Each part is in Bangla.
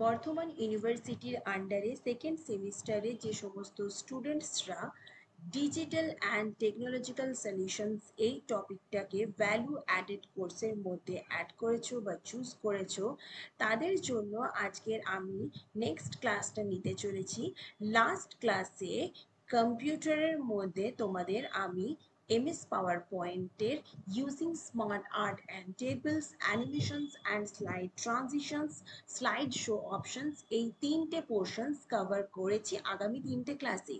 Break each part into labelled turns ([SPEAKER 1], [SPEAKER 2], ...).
[SPEAKER 1] বর্ধমান ইউনিভার্সিটির আন্ডারে সেকেন্ড সেমিস্টারে যে সমস্ত স্টুডেন্টসরা ডিজিটাল অ্যান্ড টেকনোলজিক্যাল সলিউশনস এই টপিকটাকে ভ্যালু অ্যাডেড কোর্সের মধ্যে অ্যাড করেছো বা চুজ করেছো, তাদের জন্য আজকের আমি নেক্সট ক্লাসটা নিতে চলেছি। লাস্ট ক্লাসে কম্পিউটারের মধ্যে তোমাদের আমি MS PowerPoint-এর using smart art and tables, animations and slide transitions, slide show options এই তিনটে পোর্শনস কভার করেছি আগামী তিনটে ক্লাসে।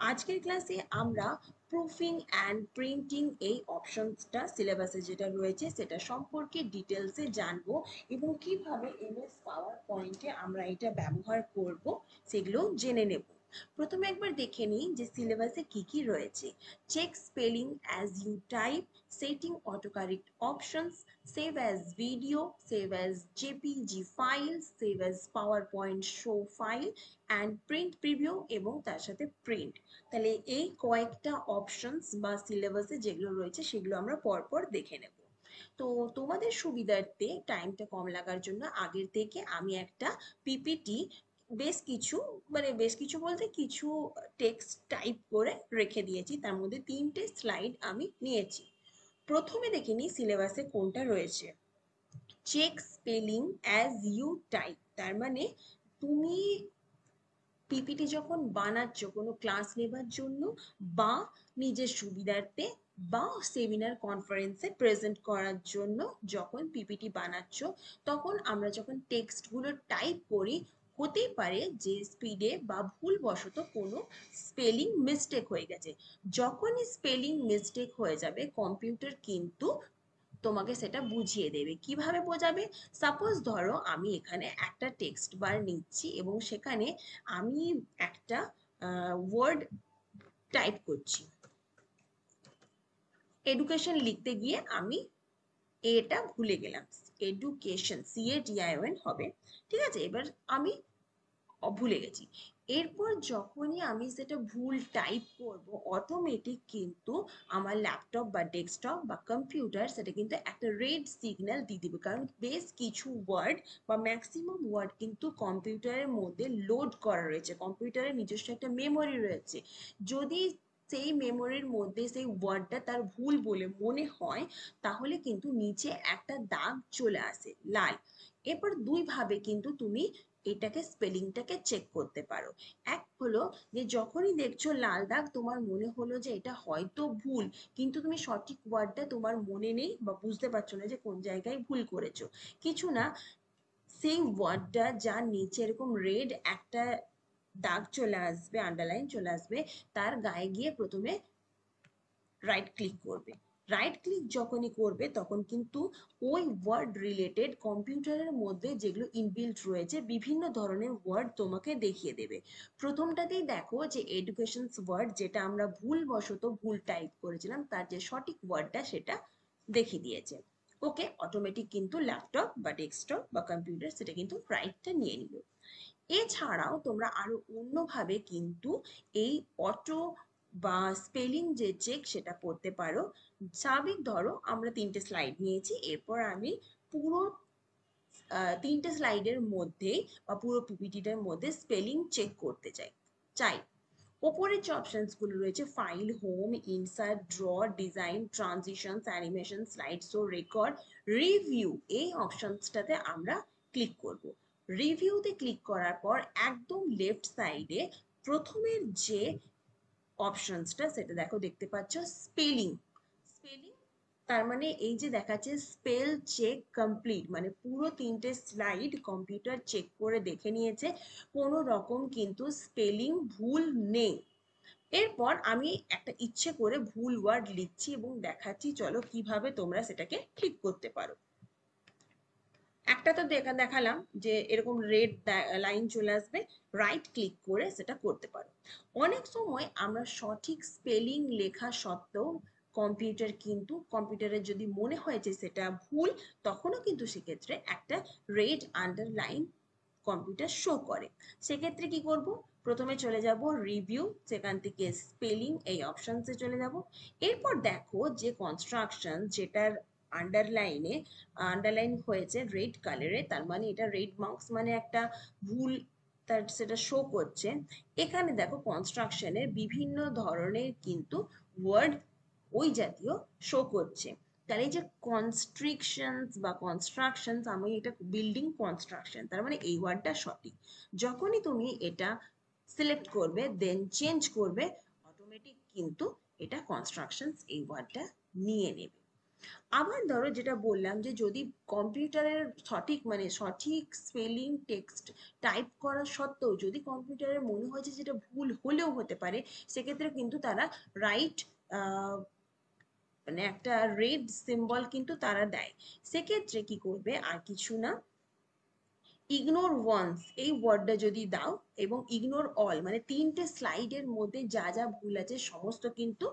[SPEAKER 1] আজকের ক্লাসে আমরা প্রুফিং অ্যান্ড প্রিন্টিং এই অপশনসটা সিলেবাসে যেটা রয়েছে সেটা সম্পর্কে ডিটেলসে জানবো এবং কিভাবে MS PowerPoint-এ আমরা এটা ব্যবহার করব সেগুলো জেনে নেব। প্রথমে একবার দেখে নিই যে সিলেবাসে কি কি রয়েছে। Check spelling as you type, setting autocorrect options, save as video, save as JPG file, save as PowerPoint show file and print preview এবং তার সাথে প্রিন্ট। তাহলে এই কয়েকটা অপশনস বা সিলেবাসে যেগুলো রয়েছে সেগুলো আমরা পরপর দেখে নেব। তো তোমাদের সুবিধার্থে টাইমটা কম লাগার জন্য আগের থেকে আমি একটা পিপিটি বেশ কিছু বলতে কিছু টেক্সট টাইপ করে রেখে দিয়েছি, তার মধ্যে তিনটে স্লাইড আমি নিয়েছি। প্রথমে দেখে নিই সিলেবাসে কোনটা রয়েছে। Check spelling as you type, তার মানে তুমি পিপিটি যখন বানাচ্ছ কোনো ক্লাস নেবার জন্য বা নিজের সুবিধার্থে বা সেমিনার কনফারেন্সে প্রেজেন্ট করার জন্য যখন পিপিটি বানাচ্ছ, তখন আমরা যখন টেক্সটগুলো টাইপ করি হতেই পারে যে স্পিডে বা ভুলবশত কোনো স্পেলিং মিস্টেক হয়ে গেছে। যখনই স্পেলিং মিস্টেক হয়ে যাবে কম্পিউটার কিন্তু তোমাকে সেটা বুঝিয়ে দেবে। কিভাবে বোঝাবে? সাপোজ ধরো আমি এখানে একটা টেক্সট বার নিচ্ছি এবং সেখানে আমি একটা ওয়ার্ড টাইপ করছি, এডুকেশন লিখতে গিয়ে আমি এটা ভুলে গেলাম, এডুকেশন CATION হবে, ঠিক আছে? এবার আমি ভুলে গেছি। এরপর যখনই আমি সেটা ভুল টাইপ করব অটোমেটিক কিন্তু আমার ল্যাপটপ বা ডেস্কটপ বা কম্পিউটার সেটা কিন্তু একটা রেড সিগন্যাল দিয়ে দিবে, কারণ বেশ কিছু ওয়ার্ড বা ম্যাক্সিমাম ওয়ার্ড কিন্তু কম্পিউটারের মধ্যে লোড করা রয়েছে, কম্পিউটারের নিজস্ব একটা মেমোরি রয়েছে। যদি সেই মেমোরির মধ্যে সেই ওয়ার্ডটা তার ভুল বলে মনে হয় তাহলে কিন্তু নিচে একটা দাগ চলে আসে লাল। এরপর দুই ভাবে কিন্তু তুমি এটাকে স্পেলিংটাকে চেক করতে পারো। এক হলো যে যখনই দেখছো লাল দাগ তোমার মনে হলো যে এটা হয়তো ভুল, কিন্তু তুমি সঠিক ওয়ার্ডটা তোমার মনে নেই বা বুঝতে পারছো না যে কোন জায়গায় ভুল করেছো, কিছু না, সেই ওয়ার্ডটা যার নিচে এরকম রেড একটা দাগ চলে আসবে, আন্ডারলাইন চলে আসবে, তার গায়ে গিয়ে প্রথমে রাইট ক্লিক করবে। রাইট ক্লিক যখনই করবে তখন কিন্তু ওই ওয়ার্ড রিলেটেড কম্পিউটারের মধ্যে যেগুলো ইনবিল্ট রয়েছে বিভিন্ন ধরনের ওয়ার্ড তোমাকে দেখিয়ে দেবে। প্রথমটাতেই দেখো যে এডুকেশনস ওয়ার্ড, যেটা আমরা ভুলবশত ভুল টাইপ করেছিলাম, তার যে সঠিক ওয়ার্ডটা সেটা দেখিয়ে দিয়েছে। ওকে, অটোমেটিক কিন্তু ল্যাপটপ বা ডেস্কটপ বা কম্পিউটার সেটা কিন্তু রাইটটা নিয়ে নিল। এছাড়াও তোমরা আরো অন্যভাবে কিন্তু এই অটো বা স্পেলিং যে চেক সেটা করতে পারো। স্বাভাবিক ধরো আমরা তিনটে স্লাইড নিয়েছি, এরপর আমি পুরো তিনটে স্লাইডের মধ্যে বা পুরো পিপিটিটার মধ্যে স্পেলিং চেক করতে চাই। ওপরের যে অপশনস গুলো রয়েছে file, home, insert, draw, design, transitions, animation, slide show, record, review এই অপশনসটাতে আমরা ক্লিক করব। রিভিউতে ক্লিক করার পর একদম লেফট সাইডে প্রথমের যে অপশনসটা সেটা দেখো, দেখতে পাচ্ছ স্পেলিং। স্পেলিং তার মানে এই যে দেখাচ্ছে স্পেল চেক কমপ্লিট, মানে পুরো তিনটে স্লাইড কম্পিউটার চেক করে দেখে নিয়েছে, কোনো রকম কিন্তু স্পেলিং ভুল নেই। এরপর আমি একটা ইচ্ছে করে ভুল ওয়ার্ড লিখছি এবং দেখাচ্ছি, চলো কিভাবে তোমরা সেটাকে ঠিক করতে পারো। একটা তো দেখালাম যে এরকম রেড লাইন চলে আসবে, রাইট ক্লিক করে সেটা করতে পারো। অনেক সময় আমরা সঠিক স্পেলিং লেখা সত্ত্বেও কম্পিউটারের যদি মনে হয় যে সেটা ভুল, তখনও কিন্তু সেক্ষেত্রে একটা রেড আন্ডারলাইন কম্পিউটার শো করে। সেক্ষেত্রে কি করব? প্রথমে চলে যাব রিভিউ, সেখান থেকে স্পেলিং এই অপশনসে চলে যাব। এরপর দেখো যে কনস্ট্রাকশন যেটার আন্ডারলাইন হয়েছে রেড কালারে, তার মানে এটা রেড মার্কস, মানে একটা ভুল তার সেটা শো করছে। এখানে দেখো কনস্ট্রাকশনের বিভিন্ন ধরনের কিন্তু ওয়ার্ড ওই জাতীয় শো করছে। তাহলে এই যে কনস্ট্রিকশনস বা কনস্ট্রাকশনস, আমি এটা বিল্ডিং কনস্ট্রাকশন, তার মানে এই ওয়ার্ডটা সঠিক। যখনই তুমি এটা সিলেক্ট করবে দেন চেঞ্জ করবে, অটোমেটিক কিন্তু এটা কনস্ট্রাকশনস এই ওয়ার্ডটা নিয়ে নেবে। আবার ধরো যেটা বললাম যে যদি কম্পিউটারের সঠিক মানে সঠিক স্পেলিং টেক্সট টাইপ করা সত্ত্বেও যদি কম্পিউটারের মনে হয় যে যেটা ভুল হলেও হতে পারে, সেক্ষেত্রে কিন্তু তারা রাইট মানে একটা রেড সিম্বল কিন্তু তারা দেয়। সেক্ষেত্রে কি করবে, আর কিছু না, ইগনোর ওয়ান্স এই ওয়ার্ডটা যদি দাও এবং ইগনোর অল মানে তিনটে স্লাইডের মধ্যে যা যা ভুল আছে সমস্ত কিন্তু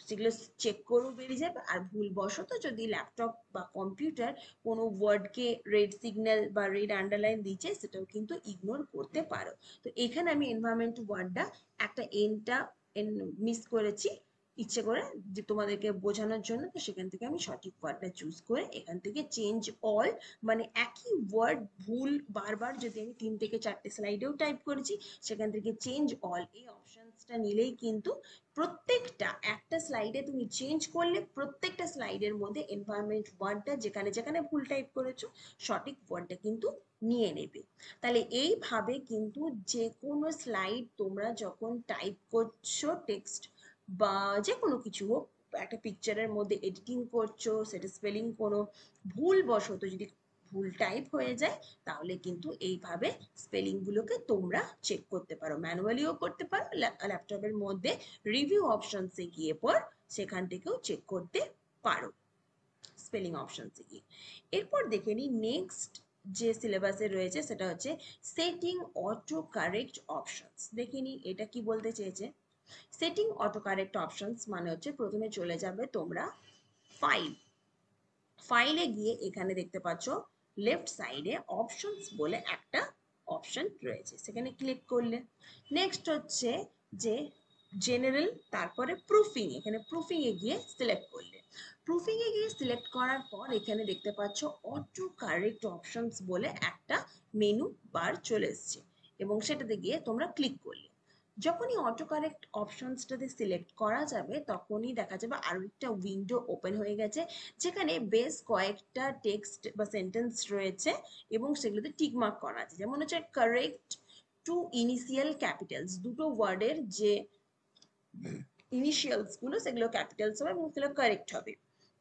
[SPEAKER 1] সেগুলো চেক করেও বেরিয়ে যাবে। আর ভুলবশত যদি ল্যাপটপ বা কম্পিউটার কোনো ওয়ার্ডকে রেড সিগন্যাল বা রেড আন্ডারলাইন দিচ্ছে, সেটাও কিন্তু ইগনোর করতে পারো। তো এখানে আমি এনভায়রনমেন্ট ওয়ার্ডটা একটা এন মিস করেছি ইচ্ছে করে যে তোমাদেরকে বোঝানোর জন্য, তো সেখান থেকে আমি সঠিক ওয়ার্ডটা চুজ করে এখান থেকে চেঞ্জ অল মানে একই ওয়ার্ড ভুল বারবার যদি আমি 3 থেকে 4টে স্লাইডেও টাইপ করেছি, সেখান থেকে চেঞ্জ অল এই অপশনসটা নিলেই কিন্তু প্রত্যেকটা একটা স্লাইডে তুমি চেঞ্জ করলে প্রত্যেকটা স্লাইডের মধ্যে এনভায়রনমেন্ট ওয়ার্ডটা যেখানে যেখানে ভুল টাইপ করেছো সঠিক ওয়ার্ডটা কিন্তু নিয়ে নেবে। তাহলে এইভাবে কিন্তু যে কোনো স্লাইড তোমরা যখন টাইপ করছো টেক্সট বা যে কোনো কিছু হোক, একটা পিকচারের মধ্যে এডিটিং করছো, সেটা স্পেলিং কোনো ভুলবশত যদি ভুল টাইপ হয়ে যায়, তাহলে কিন্তু এইভাবে স্পেলিং গুলোকে তোমরা চেক করতে পারো, ম্যানুয়ালিও করতে পারো, ল্যাপটপের মধ্যে রিভিউ অপশনসে গিয়ে পর সেখান থেকেও চেক করতে পারো স্পেলিং অপশনসে গিয়ে। এরপর দেখে নিই নেক্সট যে সিলেবাসে রয়েছে সেটা হচ্ছে সেটিং অটো কারেক্ট অপশনস। দেখে নিই এটা কি বলতে চেয়েছে। সেটিং অটো কারেক্ট অপশনস মানে হচ্ছে প্রথমে চলে যাবে তোমরা ফাইলে গিয়ে এখানে দেখতে পাচ্ছ লেফট সাইডে অপশনস বলে একটা অপশন রয়েছে, সেখানে ক্লিক করলে নেক্সট হচ্ছে যে জেনারেল, তারপরে প্রুফিং, এখানে প্রুফিং এ গিয়ে সিলেক্ট করলে, প্রুফিং এ গিয়ে সিলেক্ট করার পর এখানে দেখতে পাচ্ছ অটো কারেক্ট অপশনস বলে একটা মেনু বার চলে এসছে এবং সেটাতে গিয়ে তোমরা ক্লিক করলে যখনই অটো কারেক্ট অপশনসটাতে সিলেক্ট করা যাবে তখনই দেখা যাবে আরো একটা উইন্ডো ওপেন হয়ে গেছে, যেখানে বেশ কয়েকটা টেক্সট বা সেন্টেন্স রয়েছে এবং সেগুলোতে টিকমার্ক করা আছে, যেমন হচ্ছে কারেক্ট টু ইনিশিয়াল ক্যাপিটালস, দুটো ওয়ার্ডের যে ইনিশিয়ালস গুলো সেগুলো ক্যাপিটালস হবে এবং সেগুলো কারেক্ট হবে।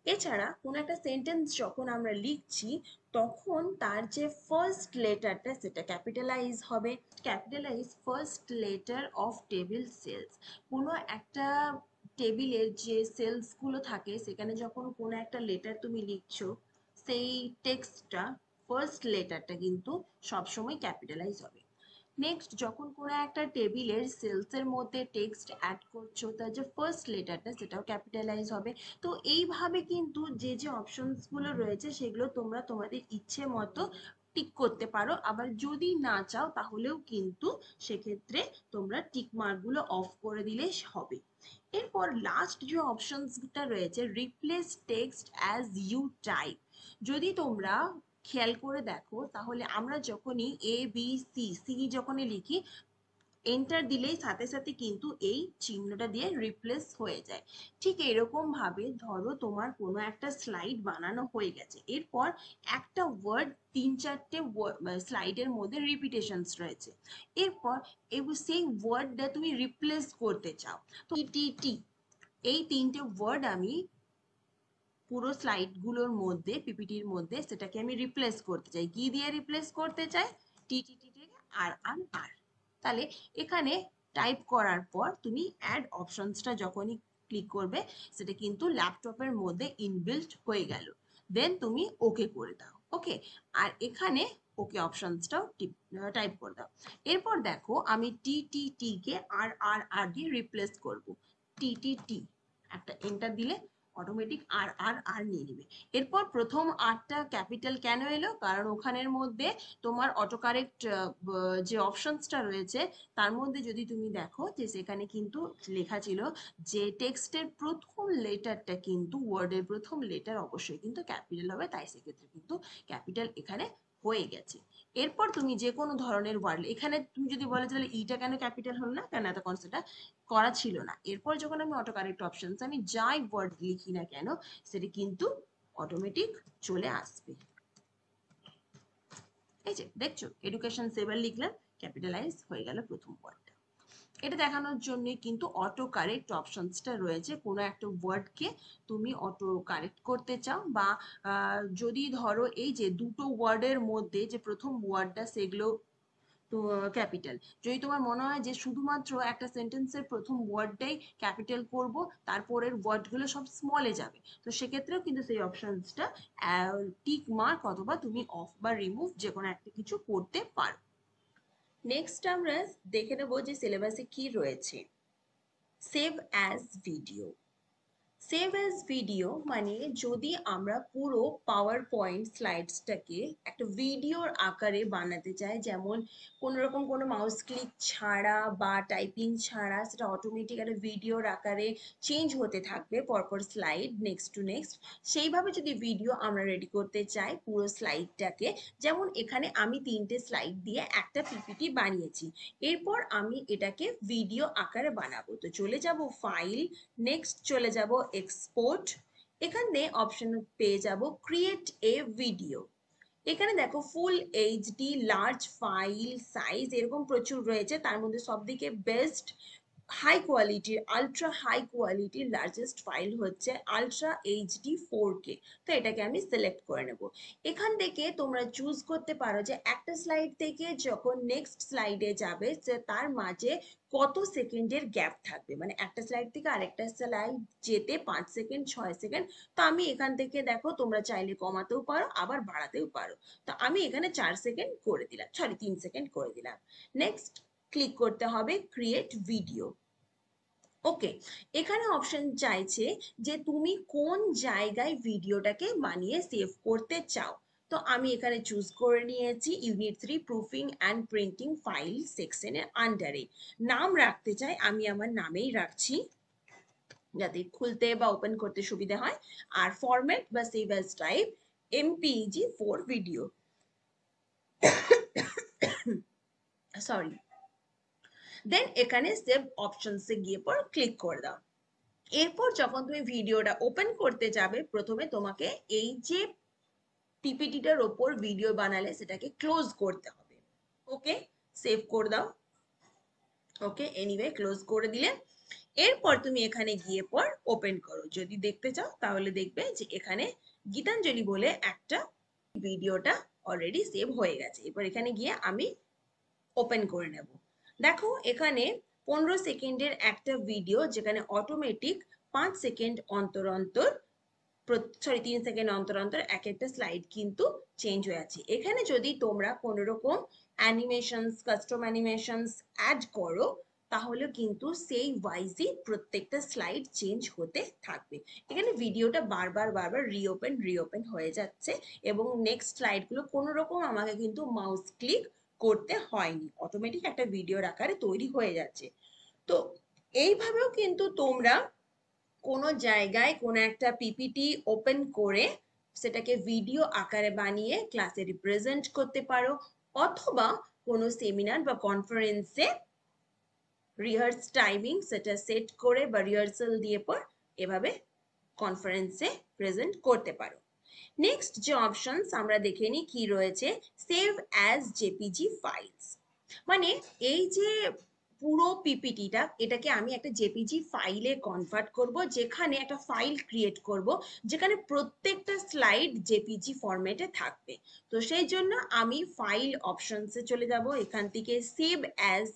[SPEAKER 1] এছাড়া কোন একটা সেন্টেন্স যখন আমরা লিখছি তখন তার যে ফার্স্ট লেটারটা সেটা ক্যাপিটালাইজ হবে, capitalise first letter of table cells. কোনো একটা টেবিলের যে সেলস গুলো থাকে সেখানে যখন কোনো একটা লেটার তুমি লিখছো, সেই টেক্সটটা ফার্স্ট লেটারটা কিন্তু সবসময় ক্যাপিটালাইজ হবে। নেক্সট যখন কোনো একটা টেবিলের সেলসের মধ্যে টেক্সট অ্যাড করছো, তার যে ফার্স্ট লেটারটা সেটাও ক্যাপিটালাইজ হবে। তো এইভাবে কিন্তু যে যে অপশনসগুলো রয়েছে সেগুলো তোমরা তোমাদের ইচ্ছে মতো টিক করতে পারো, আবার যদি না চাও তাহলেও কিন্তু সেক্ষেত্রে তোমরা টিক মার্কগুলো অফ করে দিলে হবে। এরপর লাস্ট যে অপশনসটা রয়েছে replace text as you type, যদি তোমরা খেয়াল করে দেখো তাহলে আমরা যখনই এ বি সি সি যখনই লিখি এন্টার দিলেই সাথে সাথে কিন্তু এই চিহ্নটা দিয়ে রিপ্লেস হয়ে যায়। ঠিক এরকম ভাবে ধরো তোমার কোনো একটা স্লাইড বানানো হয়ে গেছে, এরপর একটা ওয়ার্ড 3-4টে স্লাইডের মধ্যে রিপিটেশনস রয়েছে, এরপর সেই ওয়ার্ডটা তুমি রিপ্লেস করতে চাও, তো টি টি এই 3টে ওয়ার্ড আমি পুরো স্লাইডগুলোর মধ্যে পিপিটির মধ্যে সেটাকে আমি রিপ্লেস করতে চাই, কি দিয়ে রিপ্লেস করতে চাই, টিটিটি থেকে আর আর আর। তাহলে এখানে টাইপ করার পর তুমি অ্যাড অপশনসটা যখনই ক্লিক করবে সেটা কিন্তু ল্যাপটপের মধ্যে ইনবিল্ট হয়ে গেল, দেন তুমি ওকে করে দাও। ওকে, আর এখানে ওকে অপশনসটাও টাইপ করে দাও। এরপর দেখো আমি টি কে আর আর দিয়ে রিপ্লেস করব, টি একটা এন্টার দিলে অটোমেটিক আর আর আর নিয়ে নিবে। এরপর প্রথম আরটা ক্যাপিটাল কেন এলো, কারণ ওখানের মধ্যে তোমার অটো কারেক্ট যে অপশনসটা রয়েছে তার মধ্যে যদি তুমি দেখো যে সেখানে কিন্তু লেখা ছিল যে টেক্সটের প্রথম লেটারটা কিন্তু ওয়ার্ডের প্রথম লেটার অবশ্যই কিন্তু ক্যাপিটাল হবে, তাই সেক্ষেত্রে কিন্তু ক্যাপিটাল এখানে হয়ে গেছে। এরপর তুমি যে কোনো ধরনের ওয়ার্ড, এখানে তুমি যদি বলে তাহলে ইটা কেন ক্যাপিটাল হলো না, কেন এত কনসেপ্টটা করা ছিল না। এরপর যখন আমি অটো কারেক্ট অপশনস আমি যাই ওয়ার্ড লিখি না কেন সেটা কিন্তু অটোমেটিক চলে আসবে। এই যে দেখছো এডুকেশন সেভার লিখলাম, ক্যাপিটালাইজ হয়ে গেল প্রথম ওয়ার্ডটা। এটা দেখানোর জন্যই কিন্তু অটো কারেক্ট অপশনসটা রয়েছে। কোনো একটা ওয়ার্ডকে তুমি অটো কারেক্ট করতে চাও, বা যদি ধরো এই যে দুটো ওয়ার্ডের মধ্যে যে প্রথম ওয়ার্ডটা সেগুলো তো ক্যাপিটাল, যদি তোমার মনে হয় যে শুধুমাত্র একটা সেন্টেন্সের প্রথম ওয়ার্ডটাই ক্যাপিটাল করব, তারপরের ওয়ার্ডগুলো সব স্মলে যাবে, তো সেক্ষেত্রেও কিন্তু সেই অপশনসটা টিক মার্ক অথবা তুমি অফ বা রিমুভ যে কোনো একটা কিছু করতে পারো। নেক্সট আমরা দেখে নেব যে সিলেবাসে কি রয়েছে। Save as video. Save as video মানে যদি আমরা পুরো পাওয়ার পয়েন্ট স্লাইডসটাকে একটা ভিডিওর আকারে বানাতে চাই, যেমন কোনোরকম কোনো মাউস ক্লিক ছাড়া বা টাইপিং ছাড়া সেটা অটোমেটিক একটা ভিডিওর আকারে চেঞ্জ হতে থাকবে পরপর স্লাইড নেক্সট টু নেক্সট, সেইভাবে যদি ভিডিও আমরা রেডি করতে চাই পুরো স্লাইডটাকে, যেমন এখানে আমি 3টে স্লাইড দিয়ে একটা পিপিটি বানিয়েছি, এরপর আমি এটাকে ভিডিও আকারে বানাবো। তো চলে যাব ফাইল, নেক্সট চলে যাব এক্সপোর্ট, এখানে অপশন পেয়ে যাব ক্রিয়েট এ ভিডিও। এখানে দেখো full HD, large file size এরকম প্রচুর রয়েছে, তার মধ্যে সবথেকে বেস্ট হাই কোয়ালিটির আলট্রা হাই কোয়ালিটির লার্জেস্ট ফাইল হচ্ছে আলট্রা এইচডি 4K। তো এটাকে আমি সিলেক্ট করে নেব। এখান থেকে তোমরা চুজ করতে পারো যে একটা স্লাইড থেকে যখন নেক্সট স্লাইডে যাবে তার মাঝে কত সেকেন্ডের গ্যাপ থাকবে, মানে একটা স্লাইড থেকে আরেকটা স্লাইড যেতে 5 সেকেন্ড 6 সেকেন্ড। তো আমি এখান থেকে দেখো তোমরা চাইলে কমাতেও পারো আবার বাড়াতেও পারো, তো আমি এখানে 4 সেকেন্ড করে দিলাম, সরি 3 সেকেন্ড করে দিলাম। নেক্সট ক্লিক করতে হবে ক্রিয়েট ভিডিও। ওকে, এখানে অপশন চাইছে যে তুমি কোন জায়গায় ভিডিওটাকে বানিয়ে সেভ করতে চাও। তো আমি এখানে চুজ করে নিয়েছি unit 3 proofing and printing file সেকশনের আন্ডারে। নাম রাখতে চাই, আমি আমার নামেই রাখছি যাতে খুলতে বা ওপেন করতে সুবিধা হয়। আর ফরম্যাট বা save as type MPG 4 video, sorry. Then এখানে সেভ অপশনসে গিয়ে পর ক্লিক করে দাও। এরপর যখন তুমি ভিডিওটা ওপেন করতে যাবে প্রথমে তোমাকে এই যে পিপিটিটার ওপর ভিডিও বানালে সেটাকে ক্লোজ করতে হবে। ওকে, সেভ করে দাও। ওকে, এনিওয়ে ক্লোজ করে দিলে এরপর তুমি এখানে গিয়ে পর ওপেন করো, যদি দেখতে চাও তাহলে দেখবে যে এখানে গীতাঞ্জলি বলে একটা ভিডিওটা অলরেডি সেভ হয়ে গেছে। এরপর এখানে গিয়ে আমি ওপেন করে নেব। দেখো এখানে 15 সেকেন্ডের একটা ভিডিও যেখানে অটোমেটিক 5 সেকেন্ড অন্তর অন্তর, সরি 3 সেকেন্ড অন্তর অন্তর এক একটা স্লাইড কিন্তু চেঞ্জ হয়ে আছে। এখানে যদি তোমরা কোনো রকম অ্যানিমেশনস কাস্টম অ্যানিমেশনস অ্যাড করো তাহলে কিন্তু সেই ওয়াইজই প্রত্যেকটা স্লাইড চেঞ্জ হতে থাকবে। এখানে ভিডিওটা বারবার বারবার রিওপেন হয়ে যাচ্ছে এবং নেক্সট স্লাইডগুলো কোনো রকম আমাকে কিন্তু মাউস ক্লিক করতে হয়নি, অটোমেটিক একটা ভিডিওর আকারে তৈরি হয়ে যাচ্ছে। তো এইভাবেও কিন্তু তোমরা কোনো জায়গায় কোনো একটা পিপিটি ওপেন করে সেটাকে ভিডিও আকারে বানিয়ে ক্লাসে রিপ্রেজেন্ট করতে পারো, অথবা কোনো সেমিনার বা কনফারেন্সে রিহার্স টাইমিং সেটা সেট করে বা রিহার্সাল দিয়ে পর এভাবে কনফারেন্সে প্রেজেন্ট করতে পারো। নেক্সট যে অপশনস আমরা দেখে নিই কি রয়েছে, সেভ অ্যাজ জেপিজি ফাইলস। মানে এই যে পুরো পিপিটিটা এটাকে আমি একটা জেপিজি ফাইলে কনভার্ট করব, যেখানে একটা ফাইল ক্রিয়েট করব যেখানে প্রত্যেকটা স্লাইড জেপিজি ফরম্যাটে থাকবে। তো সেই জন্য আমি ফাইল অপশনসে চলে যাব, এখান থেকে সেভ অ্যাজ,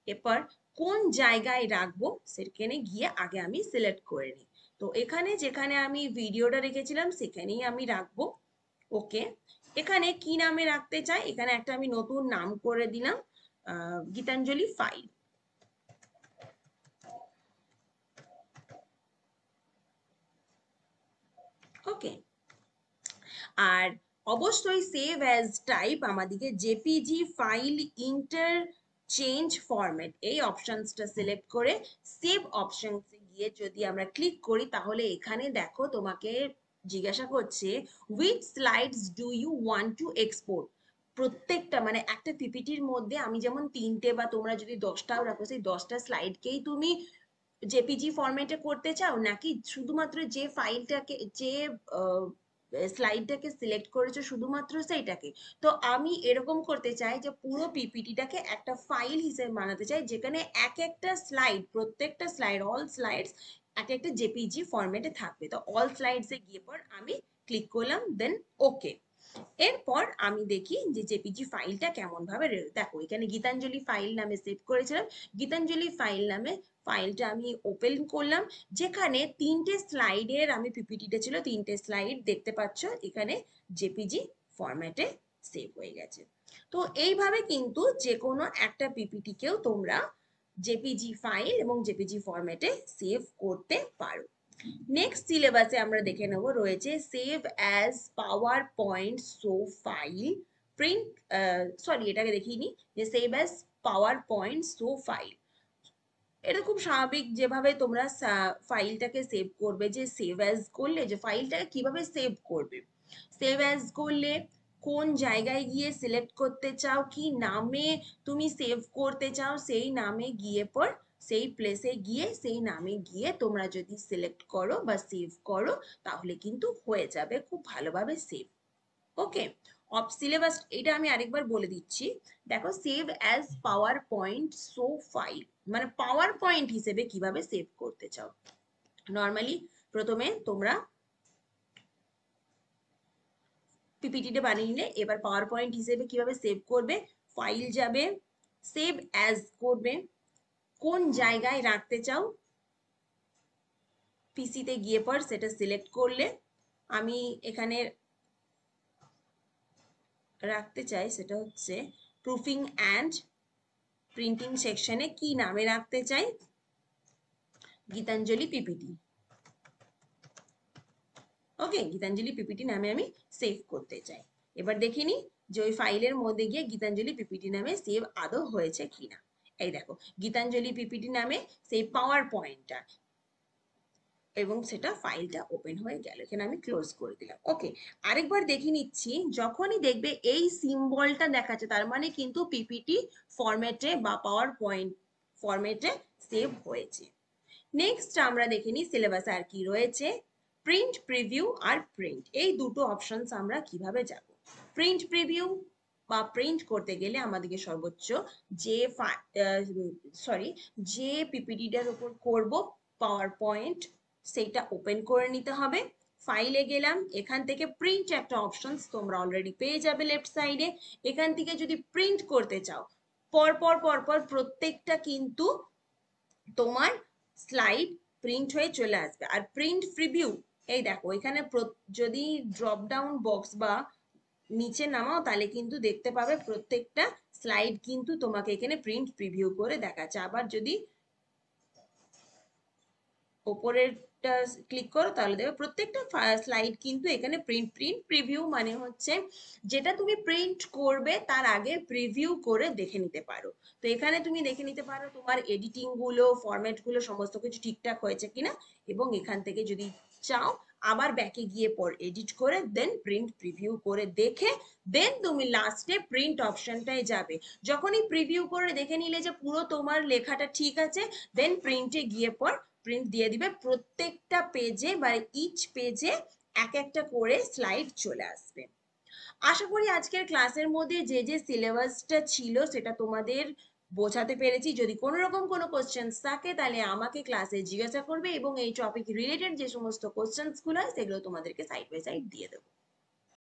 [SPEAKER 1] এরপর কোন জায়গায় রাখবো সেখানে গিয়ে আগে আমি সিলেক্ট করে নিই। তো এখানে যেখানে আমি ভিডিওটা রেখেছিলাম সেখানেই আমি রাখবো। ওকে, এখানে কি নামে রাখতে চাই, এখানে একটা আমি নতুন নাম করে দিলাম গীতাঞ্জলি ফাইল। ওকে, আর অবশ্যই সেভ অ্যাজ টাইপ আমাদেরকে জেপিজি ফাইল ইন্টারচেঞ্জ ফরম্যাট এই অপশনসটা সিলেক্ট করে সেভ অপশনসে গিয়ে যদি আমরা ক্লিক করি তাহলে এখানে দেখো তোমাকে জিজ্ঞাসা করছে which slides do you want to export. প্রত্যেকটা মানে একটা পিপিটির মধ্যে আমি যেমন 3টে বা তোমরা যদি 10টাও রাখো সেই 10টা স্লাইডকেই তুমি জেপিজি ফরম্যাটে করতে চাও, নাকি শুধুমাত্র যে ফাইলটাকে যে স্লাইডটাকে সিলেক্ট করেছো শুধুমাত্র সেইটাকে। তো আমি এরকম করতে চাই যে পুরো পিপিটিটাকে একটা ফাইল হিসেবে বানাতে চাই যেখানে এক একটা স্লাইড, প্রত্যেকটা স্লাইড, অল স্লাইডস এক একটা জেপিজি ফরম্যাটে থাকবে। তো অল স্লাইডসে গিয়ে পর আমি ক্লিক করলাম, দেন ওকে। এরপর আমি দেখি যে জেপিজি ফাইলটা কেমন ভাবে দেখো এখানে গীতাঞ্জলি ফাইল নামে সেভ করেছিলাম। গীতাঞ্জলি ফাইল নামে ফাইলটা আমি ওপেন করলাম, যেখানে 3টে স্লাইডের আমি পিপিটিটা ছিল, 3টে স্লাইড দেখতে পাচ্ছ এখানে জেপিজি ফরম্যাটে সেভ হয়ে গেছে। তো এইভাবে কিন্তু যে কোনো একটা পিপিটিকেও তোমরা জেপিজি ফাইল এবং জেপিজি ফরম্যাটে সেভ করতে পারো। নেক্সট সিলেবাসে আমরা দেখে নেব রয়েছে save as power point show file print, sorry এটাকে দেখিনি, যে save as power point show file. এটা খুব স্বাভাবিক যেভাবে তোমরা ফাইলটাকে সেভ করবে, যে সেভ অ্যাজ করলে যে ফাইলটাকে কিভাবে সেভ করবে। সেভ অ্যাজ করলে কোন জায়গায় গিয়ে সিলেক্ট করতে চাও, কি নামে তুমি সেভ করতে চাও, সেই নামে গিয়ে পর সেই প্লেসে গিয়ে সেই নামে গিয়ে তোমরা যদি সিলেক্ট করো বা সেভ করো তাহলে কিন্তু হয়ে যাবে খুব ভালোভাবে সেভ। ওকে, অফ সিলেবাস এটা আমি আরেকবার বলে দিচ্ছি। দেখো save as power point show file মানে পাওয়ার পয়েন্ট হিসেবে কিভাবে সেভ করতে চাও। নর্মালি প্রথমে তোমরা পিপিটিটা বানিয়ে নিলে, এবার পাওয়ার পয়েন্ট হিসেবে কিভাবে সেভ করবে, ফাইল যাবে, সেভ অ্যাজ করবে, কোন জায়গায় রাখতে চাও পিসিতে গিয়ে পর সেটা সিলেক্ট করলে, আমি এখানে রাখতে চাই সেটা হচ্ছে প্রুফিং অ্যান্ড প্রিন্টিং সেকশনে, কি নামে রাখতে চাই, গীতাঞ্জলি পিপিটি। ওকে, গীতাঞ্জলি পিপিটি নামে আমি সেভ করতে চাই। এবার দেখিনি যে ওই ফাইলের মধ্যে গিয়ে গীতাঞ্জলি পিপিটি নামে সেভ আদৌ হয়েছে কিনা। এই দেখো গীতাঞ্জলি পিপিটি নামে সেই পাওয়ার পয়েন্টটা, এবং সেটা ফাইলটা ওপেন হয়ে গেল, এখানে আমি ক্লোজ করে দিলাম। ওকে, আরেকবার দেখে নিচ্ছি, যখনই দেখবে এই সিম্বলটা দেখাচ্ছে তার মানে কিন্তু পিপিটি ফরম্যাটে বা পাওয়ার পয়েন্ট ফরম্যাটে সেভ হয়েছে। নেক্সট আমরা দেখে নিই সিলেবাসে আর কি রয়েছে। প্রিন্ট প্রিভিউ আর প্রিন্ট, এই দুটো অপশনস আমরা কিভাবে যাব। প্রিন্ট প্রিভিউ বা প্রিন্ট করতে গেলে আমাদেরকে সর্বোচ্চ যে যে পিপিটিটার উপর করব পাওয়ার পয়েন্ট সেইটা ওপেন করে নিতে হবে। ফাইলে গেলাম, এখান থেকে প্রিন্ট একটা অপশনস তোমরা অলরেডি পেয়ে যাবে লেফট সাইডে। এখান থেকে যদি প্রিন্ট করতে চাও পরপর পরপর প্রত্যেকটা কিন্তু তোমার স্লাইড প্রিন্ট হয়ে চলে আসবে। আর প্রিন্ট প্রিভিউ, এই দেখো এখানে যদি ড্রপ ডাউন বক্স বা নিচে নামাও তাহলে কিন্তু দেখতে পাবে প্রত্যেকটা স্লাইড কিন্তু তোমাকে এখানে প্রিন্ট প্রিভিউ করে দেখাচ্ছে। আবার যদি ওপরেরটা ক্লিক করো তাহলে দেখবে প্রত্যেকটা স্লাইড কিন্তু এখানে প্রিন্ট প্রিভিউ মানে হচ্ছে যেটা তুমি প্রিন্ট করবে তার আগে প্রিভিউ করে দেখে নিতে পারো। তো এখানে তুমি দেখে নিতে পারো তোমার এডিটিং গুলো ফরম্যাট গুলো সমস্ত কিছু ঠিকঠাক হয়েছে কিনা, এবং এখান থেকে যদি চাও আবার ব্যাকে গিয়ে পর এডিট করে দেন প্রিন্ট প্রিভিউ করে দেখে দেন তুমি লাস্টে প্রিন্ট অপশনটায় যাবে। যখনই প্রিভিউ করে দেখে নিলে যে পুরো তোমার লেখাটা ঠিক আছে, দেন প্রিন্টে গিয়ে পর প্রিন্ট দিয়ে দিবে। প্রত্যেকটা পেজে বা ইচ পেজে এক একটা করে স্লাইড চলে আসবে। আশা করি আজকের ক্লাসের মধ্যে যে যে সিলেবাসটা ছিল সেটা তোমাদের বোঝাতে পেরেছি। যদি কোনো রকম কোনো কোশ্চেন্স থাকে তাহলে আমাকে ক্লাসে জিজ্ঞাসা করবে, এবং এই টপিক রিলেটেড যে সমস্ত কোশ্চেন্স গুলো হয় সেগুলো তোমাদেরকে সাইড বাই সাইড দিয়ে দেবো।